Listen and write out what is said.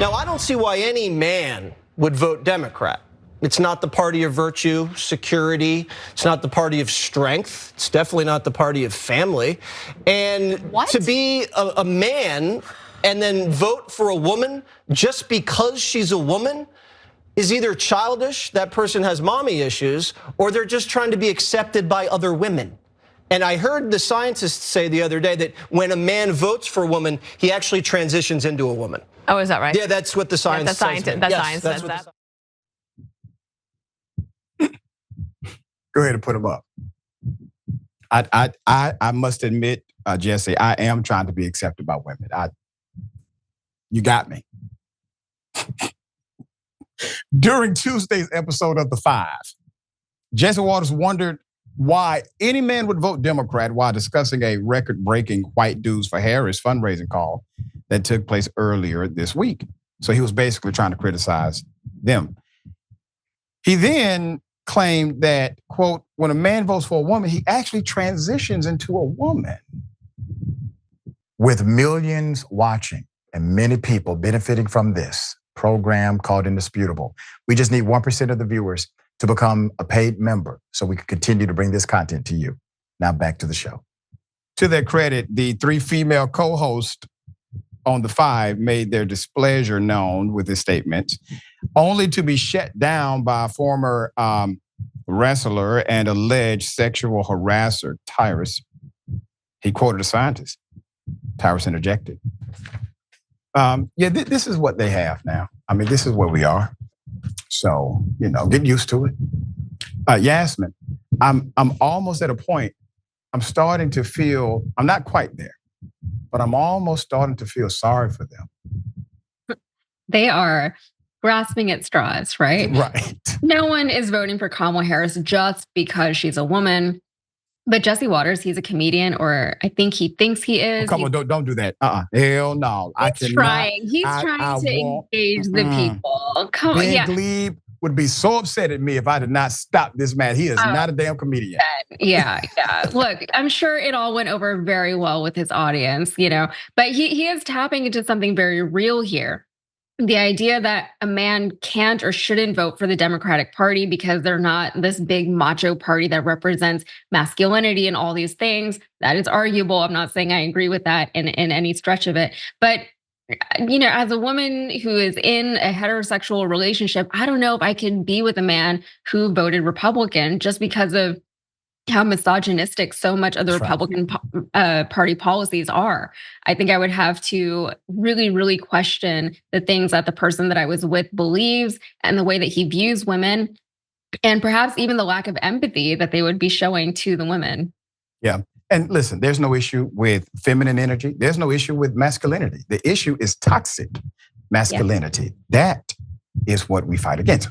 Now, I don't see why any man would vote Democrat. It's not the party of virtue, security. It's not the party of strength. It's definitely not the party of family. And to be a man and then vote for a woman just because she's a woman is either childish, that person has mommy issues, or they're just trying to be accepted by other women. And I heard the scientists say the other day that when a man votes for a woman, he actually transitions into a woman. Oh, is that right? Yeah, that's what the science says. Science says that. Go ahead and put them up. I must admit, Jesse, I am trying to be accepted by women. You got me. During Tuesday's episode of The Five, Jesse Waters wondered why any man would vote Democrat while discussing a record-breaking White Dudes for Harris fundraising call that took place earlier this week. So he was basically trying to criticize them. He then claimed that, quote, when a man votes for a woman, he actually transitions into a woman. With millions watching and many people benefiting from this program called Indisputable, we just need 1% of the viewers to become a paid member so we can continue to bring this content to you. Now back to the show. To their credit, the three female co-hosts on The Five made their displeasure known with this statement, only to be shut down by a former wrestler and alleged sexual harasser, Tyrus. He quoted a scientist. Tyrus interjected. This is what they have now. I mean, this is where we are. So, get used to it. Yasmin, I'm almost at a point, I'm starting to feel, I'm not quite there, but I'm almost starting to feel sorry for them. They are grasping at straws, right? Right. No one is voting for Kamala Harris just because she's a woman. But Jesse Waters, he's a comedian, or I think he thinks he is. Oh, come on, don't do that. Hell no. He's trying to engage the people. Come on, Ben Glebe would be so upset at me if I did not stop this man. He is not a damn comedian. Yeah. Look, I'm sure it all went over very well with his audience, but he is tapping into something very real here. The idea that a man can't or shouldn't vote for the Democratic Party because they're not this big macho party that represents masculinity and all these things, that is arguable. I'm not saying I agree with that in any stretch of it. But, as a woman who is in a heterosexual relationship, I don't know if I can be with a man who voted Republican just because of how misogynistic so much of the Republican Party policies are. I think I would have to really, really question the things that the person that I was with believes and the way that he views women, and perhaps even the lack of empathy that they would be showing to the women. Yeah. And listen, there's no issue with feminine energy. There's no issue with masculinity. The issue is toxic masculinity. Yeah. That is what we fight against.